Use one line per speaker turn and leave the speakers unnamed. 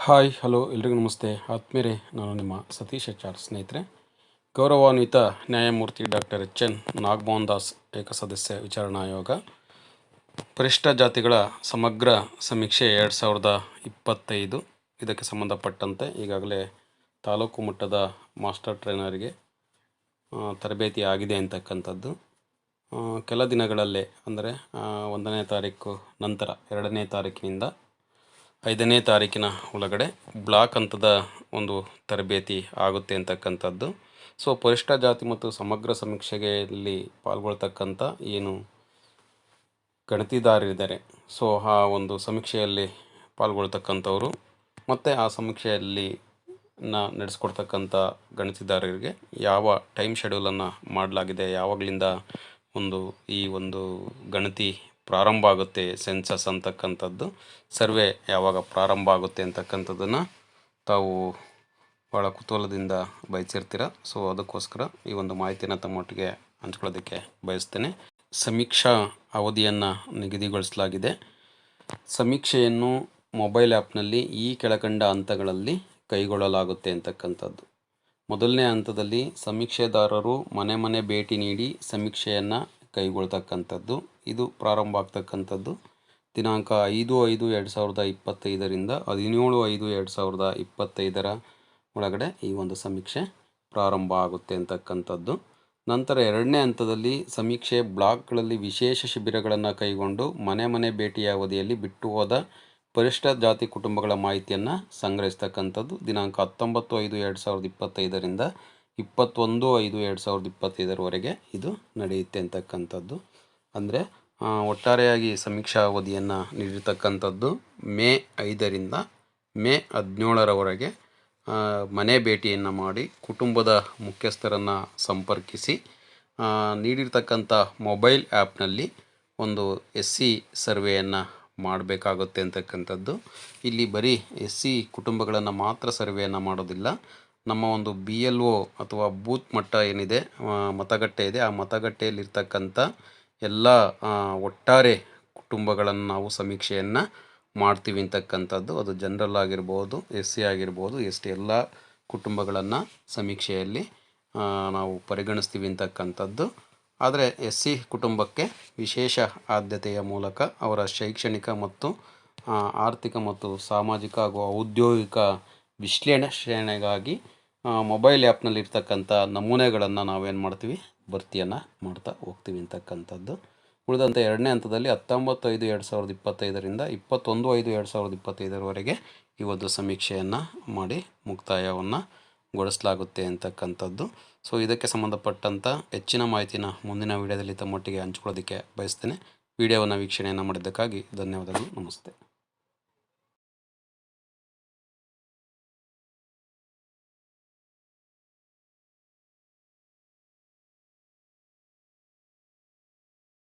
Hi hello ಎಲ್ರಿಗೂ ನಮಸ್ತೆ ಆತ್ಮೀಯರೇ, ನಾನು ನಿಮ್ಮ ಸತೀಶ್ HR. ಸ್ನೇಹಿತರೆ, ಗೌರವಾನ್ವಿತ ನ್ಯಾಯಮೂರ್ತಿ ಡಾಕ್ಟರ್ ಎನ್ ನಾಗಮೋಹನ್ ದಾಸ್ ಏಕಸದಸ್ಯ ವಿಚಾರಣಾ ಆಯೋಗ ಪರಿಶಿಷ್ಟ ಜಾತಿಗಳ ಸಮಗ್ರ ಸಮೀಕ್ಷೆ 2025 ಇದಕ್ಕೆ ಸಂಬಂಧಪಟ್ಟಂತೆ ಈಗಾಗಲೇ ತಾಲೂಕು ಮಟ್ಟದ ಮಾಸ್ಟರ್ ಟ್ರೈನರಿಗೆ ತರಬೇತಿ ಆಗಿದೆ ಅಂತಕ್ಕಂಥದ್ದು. ಕೆಲ ದಿನಗಳಲ್ಲೇ ಅಂದರೆ 1ನೇ ತಾರೀಕು ನಂತರ 2ನೇ ತಾರೀಕಿನಿಂದ 5ನೇ ತಾರೀಕಿನ ಒಳಗಡೆ ಬ್ಲಾಕ್ ಹಂತದ ಒಂದು ತರಬೇತಿ ಆಗುತ್ತೆ ಅಂತಕ್ಕಂಥದ್ದು. ಸೊ ಪರಿಶಿಷ್ಟ ಜಾತಿ ಮತ್ತು ಸಮಗ್ರ ಸಮೀಕ್ಷೆಯಲ್ಲಿ ಪಾಲ್ಗೊಳ್ತಕ್ಕಂಥ ಏನು ಗಣತಿದಾರರಿದ್ದಾರೆ, ಸೊ ಆ ಒಂದು ಸಮೀಕ್ಷೆಯಲ್ಲಿ ಪಾಲ್ಗೊಳ್ತಕ್ಕಂಥವರು ಮತ್ತು ಆ ಸಮೀಕ್ಷೆಯಲ್ಲಿ ನಡೆಸ್ಕೊಡ್ತಕ್ಕಂಥ ಗಣತಿದಾರರಿಗೆ ಯಾವ ಟೈಮ್ ಶೆಡ್ಯೂಲನ್ನು ಮಾಡಲಾಗಿದೆ, ಯಾವಾಗಲಿಂದ ಈ ಒಂದು ಗಣತಿ ಪ್ರಾರಂಭ ಆಗುತ್ತೆ, ಸೆನ್ಸಸ್ ಅಂತಕ್ಕಂಥದ್ದು ಸರ್ವೆ ಯಾವಾಗ ಪ್ರಾರಂಭ ಆಗುತ್ತೆ ಅಂತಕ್ಕಂಥದ್ದನ್ನು ತಾವು ಭಾಳ ಕುತೂಹಲದಿಂದ ಬಯಸಿರ್ತೀರ. ಸೊ ಅದಕ್ಕೋಸ್ಕರ ಈ ಒಂದು ಮಾಹಿತಿಯನ್ನು ತಮ್ಮೊಟ್ಟಿಗೆ ಹಂಚ್ಕೊಳ್ಳೋದಕ್ಕೆ ಬಯಸ್ತೇನೆ. ಸಮೀಕ್ಷಾ ಅವಧಿಯನ್ನು ನಿಗದಿಗೊಳಿಸಲಾಗಿದೆ. ಸಮೀಕ್ಷೆಯನ್ನು ಮೊಬೈಲ್ ಆ್ಯಪ್ನಲ್ಲಿ ಈ ಕೆಳಕಂಡ ಹಂತಗಳಲ್ಲಿ ಕೈಗೊಳ್ಳಲಾಗುತ್ತೆ ಅಂತಕ್ಕಂಥದ್ದು. ಮೊದಲನೇ ಹಂತದಲ್ಲಿ ಸಮೀಕ್ಷೆದಾರರು ಮನೆ ಮನೆ ಭೇಟಿ ನೀಡಿ ಸಮೀಕ್ಷೆಯನ್ನು ಕೈಗೊಳ್ತಕ್ಕಂಥದ್ದು. ಇದು ಪ್ರಾರಂಭ ಆಗ್ತಕ್ಕಂಥದ್ದು ದಿನಾಂಕ 5/5/2025ರಿಂದ 17/5/2025 ಒಳಗಡೆ ಈ ಒಂದು ಸಮೀಕ್ಷೆ ಪ್ರಾರಂಭ ಆಗುತ್ತೆ ಅಂತಕ್ಕಂಥದ್ದು. ನಂತರ 2ನೇ ಹಂತದಲ್ಲಿ ಸಮೀಕ್ಷೆ ಬ್ಲಾಕ್ಗಳಲ್ಲಿ ವಿಶೇಷ ಶಿಬಿರಗಳನ್ನು ಕೈಗೊಂಡು ಮನೆ ಮನೆ ಭೇಟಿಯ ಅವಧಿಯಲ್ಲಿ ಬಿಟ್ಟು ಹೋದ ಪರಿಶಿಷ್ಟ ಜಾತಿ ಕುಟುಂಬಗಳ ಮಾಹಿತಿಯನ್ನು ಸಂಗ್ರಹಿಸ್ತಕ್ಕಂಥದ್ದು. ದಿನಾಂಕ 19/5/2025ರಿಂದ 21/5/2025 ಇದು ನಡೆಯುತ್ತೆ ಅಂತಕ್ಕಂಥದ್ದು. ಅಂದರೆ ಒಟ್ಟಾರೆಯಾಗಿ ಸಮೀಕ್ಷಾ ಅವಧಿಯನ್ನು ನೀಡಿರ್ತಕ್ಕಂಥದ್ದು ಮೇ 5ರಿಂದ ಮೇ 17ರವರೆಗೆ ಮನೆ ಭೇಟಿಯನ್ನು ಮಾಡಿ ಕುಟುಂಬದ ಮುಖ್ಯಸ್ಥರನ್ನು ಸಂಪರ್ಕಿಸಿ ನೀಡಿರ್ತಕ್ಕಂಥ ಮೊಬೈಲ್ ಆ್ಯಪ್ನಲ್ಲಿ ಒಂದು SC ಸರ್ವೆಯನ್ನು ಮಾಡಬೇಕಾಗುತ್ತೆ ಅಂತಕ್ಕಂಥದ್ದು. ಇಲ್ಲಿ ಬರೀ SC ಕುಟುಂಬಗಳನ್ನು ಮಾತ್ರ ಸರ್ವೆಯನ್ನು ಮಾಡೋದಿಲ್ಲ. ನಮ್ಮ ಒಂದು BLO ಅಥವಾ ಬೂತ್ ಮಟ್ಟ ಏನಿದೆ, ಮತಗಟ್ಟೆ ಇದೆ, ಆ ಮತಗಟ್ಟೆಯಲ್ಲಿರ್ತಕ್ಕಂಥ ಎಲ್ಲ ಒಟ್ಟಾರೆ ಕುಟುಂಬಗಳನ್ನು ನಾವು ಸಮೀಕ್ಷೆಯನ್ನು ಮಾಡ್ತೀವಿ ಅಂತಕ್ಕಂಥದ್ದು. ಅದು ಜನರಲ್ ಆಗಿರ್ಬೋದು, SC ಆಗಿರ್ಬೋದು, ST ಎಲ್ಲ ಕುಟುಂಬಗಳನ್ನು ಸಮೀಕ್ಷೆಯಲ್ಲಿ ನಾವು ಪರಿಗಣಿಸ್ತೀವಿ ಅಂತಕ್ಕಂಥದ್ದು. ಆದರೆ SC ಕುಟುಂಬಕ್ಕೆ ವಿಶೇಷ ಆದ್ಯತೆಯ ಮೂಲಕ ಅವರ ಶೈಕ್ಷಣಿಕ ಮತ್ತು ಆರ್ಥಿಕ ಮತ್ತು ಸಾಮಾಜಿಕ ಹಾಗೂ ಔದ್ಯೋಗಿಕ ವಿಶ್ಲೇಷಣೆಗಾಗಿ ಮೊಬೈಲ್ ಆ್ಯಪ್ನಲ್ಲಿರ್ತಕ್ಕಂಥ ನಮೂನೆಗಳನ್ನು ನಾವೇನು ಮಾಡ್ತೀವಿ, ಭರ್ತಿಯನ್ನು ಮಾಡ್ತಾ ಹೋಗ್ತೀವಿ ಅಂತಕ್ಕಂಥದ್ದು. ಉಳಿದಂತೆ 2ನೇ ಹಂತದಲ್ಲಿ 19/5/2025ರಿಂದ 21/5/2025 ಈ ಒಂದು ಸಮೀಕ್ಷೆಯನ್ನು ಮಾಡಿ ಮುಕ್ತಾಯವನ್ನು ಗೊಳಿಸಲಾಗುತ್ತೆ ಅಂತಕ್ಕಂಥದ್ದು. ಸೊ ಇದಕ್ಕೆ ಸಂಬಂಧಪಟ್ಟಂಥ ಹೆಚ್ಚಿನ ಮಾಹಿತಿನ ಮುಂದಿನ ವಿಡಿಯೋದಲ್ಲಿ ತಮ್ಮೊಟ್ಟಿಗೆ ಹಂಚ್ಕೊಳ್ಳೋದಕ್ಕೆ ಬಯಸ್ತೇನೆ. ವಿಡಿಯೋವನ್ನು ವೀಕ್ಷಣೆಯನ್ನು ಮಾಡಿದ್ದಕ್ಕಾಗಿ ಧನ್ಯವಾದಗಳು. ನಮಸ್ತೆ.